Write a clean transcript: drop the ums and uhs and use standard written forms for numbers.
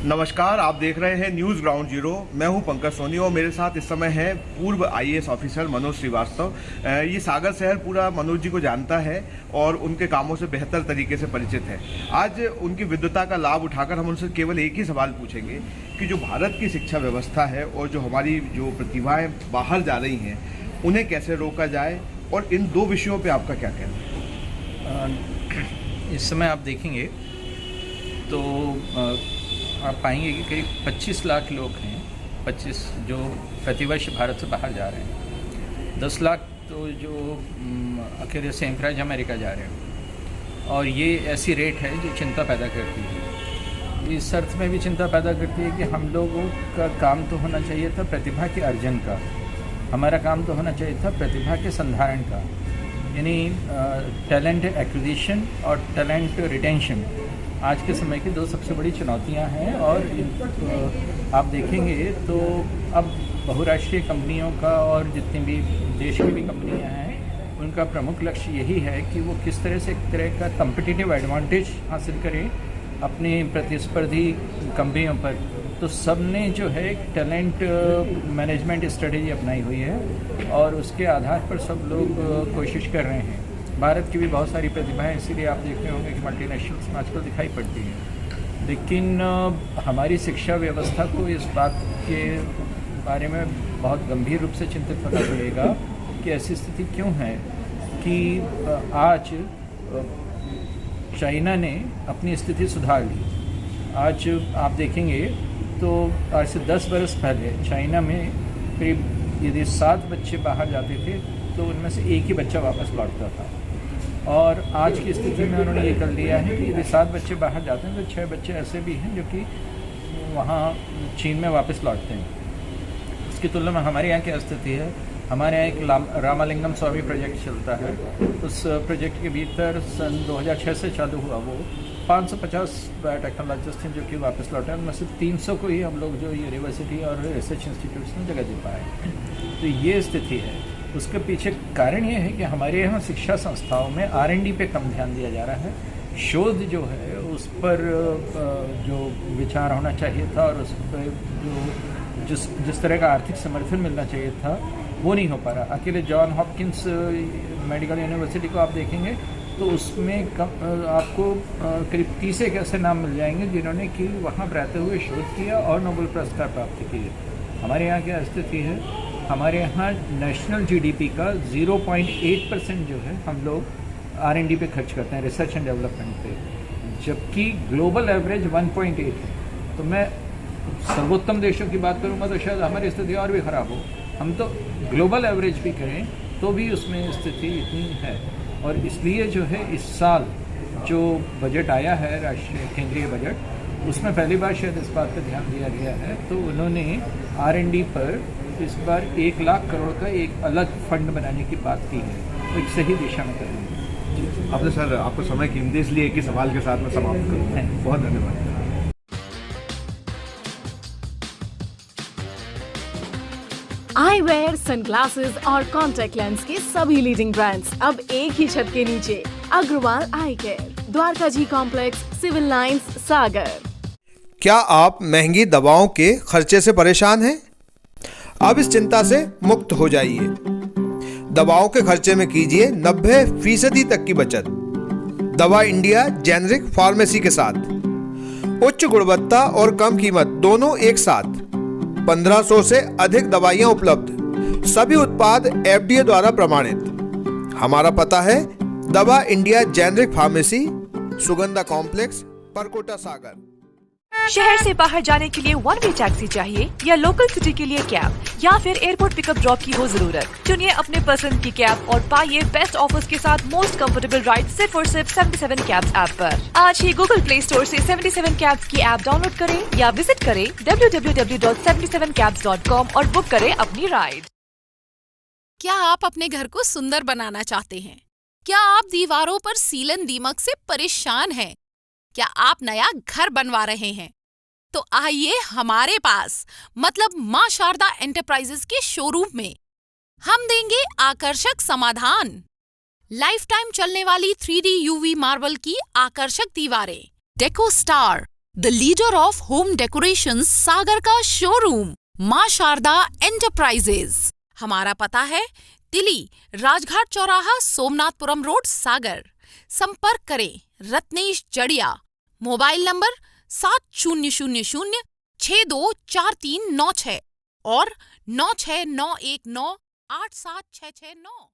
नमस्कार, आप देख रहे हैं न्यूज़ ग्राउंड जीरो। मैं हूं पंकज सोनी और मेरे साथ इस समय है पूर्व आईएएस ऑफिसर मनोज श्रीवास्तव। ये सागर शहर पूरा मनोज जी को जानता है और उनके कामों से बेहतर तरीके से परिचित है। आज उनकी विद्वता का लाभ उठाकर हम उनसे केवल एक ही सवाल पूछेंगे कि जो भारत की शिक्षा व्यवस्था है और जो हमारी जो प्रतिभाएं बाहर जा रही हैं उन्हें कैसे रोका जाए, और इन दो विषयों पर आपका क्या कहना है? इस समय आप देखेंगे तो आप पाएंगे कि करीब 25 लाख लोग हैं, 25 जो प्रतिवर्ष भारत से बाहर जा रहे हैं। 10 लाख तो जो अकेले संयुक्त राज्य अमेरिका जा रहे हैं, और ये ऐसी रेट है जो चिंता पैदा करती है। इस अर्थ में भी चिंता पैदा करती है कि हम लोगों का काम तो होना चाहिए था प्रतिभा के अर्जन का, हमारा काम तो होना चाहिए था प्रतिभा के संधारण का, यानी टैलेंट एक्विजिशन और टैलेंट रिटेंशन आज के समय की दो सबसे बड़ी चुनौतियां हैं। और आप देखेंगे तो अब बहुराष्ट्रीय कंपनियों का और जितनी भी देश की भी कंपनियां हैं उनका प्रमुख लक्ष्य यही है कि वो किस तरह से एक तरह का कम्पिटिटिव एडवांटेज हासिल करें अपनी प्रतिस्पर्धी कंपनियों पर। तो सब ने जो है एक टैलेंट मैनेजमेंट स्ट्रेटेजी अपनाई हुई है और उसके आधार पर सब लोग कोशिश कर रहे हैं। भारत की भी बहुत सारी प्रतिभाएं, इसीलिए आप देख रहे होंगे कि मल्टीनेशनल्स में आजकल दिखाई पड़ती हैं। लेकिन हमारी शिक्षा व्यवस्था को इस बात के बारे में बहुत गंभीर रूप से चिंतित होना पड़ेगा कि ऐसी स्थिति क्यों है कि आज चाइना ने अपनी स्थिति सुधार ली। आज आप देखेंगे तो आज से 10 बरस पहले चाइना में करीब यदि 7 बच्चे बाहर जाते थे तो उनमें से एक ही बच्चा वापस लौटता था, और आज की स्थिति में उन्होंने ये कर लिया है कि यदि 7 बच्चे बाहर जाते हैं तो 6 बच्चे ऐसे भी हैं जो कि वहाँ चीन में वापस लौटते हैं। इसकी तुलना में हमारे यहाँ क्या स्थिति है? हमारे यहाँ एक रामालिंगम स्वामी प्रोजेक्ट चलता है। उस प्रोजेक्ट के भीतर सन 2006 से चालू हुआ, वो 550 बायोटेक्नोलॉजिस्ट हैं जो कि वापस लौटे, उनमें से 300 को ही हम लोग जो यूनिवर्सिटी और रिसर्च इंस्टीट्यूट्स में जगह दे पाए। तो ये स्थिति है। उसके पीछे कारण ये है कि हमारे यहाँ शिक्षा संस्थाओं में R&D पे कम ध्यान दिया जा रहा है। शोध जो है उस पर जो विचार होना चाहिए था और उस पर जो जिस तरह का आर्थिक समर्थन मिलना चाहिए था वो नहीं हो पा रहा। अकेले जॉन हॉपकिंस मेडिकल यूनिवर्सिटी को आप देखेंगे तो उसमें आपको करीब 30 एक ऐसे नाम मिल जाएंगे जिन्होंने कि वहाँ रहते हुए शोध किया और नोबेल पुरस्कार प्राप्त किए। हमारे यहाँ क्या स्थिति है? हमारे यहाँ नेशनल जीडीपी का 0.8% जो है हम लोग R&D पे खर्च करते हैं, रिसर्च एंड डेवलपमेंट पे, जबकि ग्लोबल एवरेज 1.8 है। तो मैं सर्वोत्तम देशों की बात करूँगा तो शायद हमारी स्थिति और भी ख़राब हो। हम तो ग्लोबल एवरेज भी करें तो भी उसमें स्थिति इतनी है। और इसलिए जो है इस साल जो बजट आया है, राष्ट्रीय केंद्रीय बजट, उसमें पहली बार शायद इस बात पर ध्यान दिया गया है। तो उन्होंने R&D पर इस बार 1 लाख करोड़ का एक अलग फंड बनाने की बात की है, तो एक सही दिशा में करेंगे। आपने सर आपको समय कीमती, इसलिए एक ही सवाल के साथ में समाप्त करूँगा। बहुत धन्यवाद। आईवेयर, सनग्लासेस और कॉन्टैक्ट लेंस के सभी लीडिंग ब्रांड्स अब एक ही छत के नीचे। अग्रवाल आई केयर, द्वारका जी कॉम्प्लेक्स, सिविल लाइंस, सागर। क्या आप महंगी दवाओं के खर्चे से परेशान हैं? अब इस चिंता से मुक्त हो जाइए। दवाओं के खर्चे में कीजिए 90% तक की बचत। दवा इंडिया जेनेरिक फार्मेसी के साथ उच्च गुणवत्ता और कम कीमत दोनों एक साथ। 1500 से अधिक दवाइयां उपलब्ध, सभी उत्पाद FDA द्वारा प्रमाणित। हमारा पता है दवा India generic pharmacy, Sugandha complex, Parkota, Sagar. शहर से बाहर जाने के लिए वन वे टैक्सी चाहिए या लोकल सिटी के लिए कैब, या फिर एयरपोर्ट पिकअप ड्रॉप की हो जरूरत? चुनिए अपने पसंद की कैब और पाइए बेस्ट ऑफर्स के साथ मोस्ट कंफर्टेबल राइड सिर्फ और सिर्फ 77 कैब्स ऐप पर। आज ही गूगल प्ले स्टोर से 77 कैब्स की ऐप डाउनलोड करें या विजिट करें www.77cabs.com और बुक करें अपनी राइड। क्या आप अपने घर को सुंदर बनाना चाहते हैं? क्या आप दीवारों पर सीलन दीमक से परेशान हैं? क्या आप नया घर बनवा रहे हैं? तो आइए हमारे पास, मतलब मां शारदा एंटरप्राइजेस के शोरूम में। हम देंगे आकर्षक समाधान। लाइफ टाइम चलने वाली 3D UV मार्बल की आकर्षक दीवारें, Deco Star, the leader of home decoration Sagar का शोरूम मां शारदा एंटरप्राइजेज। हमारा पता है तिली राजघाट चौराहा, सोमनाथपुरम रोड, सागर। संपर्क करें रत्नेश जड़िया। मोबाइल नंबर 7000624396 और 9691987669।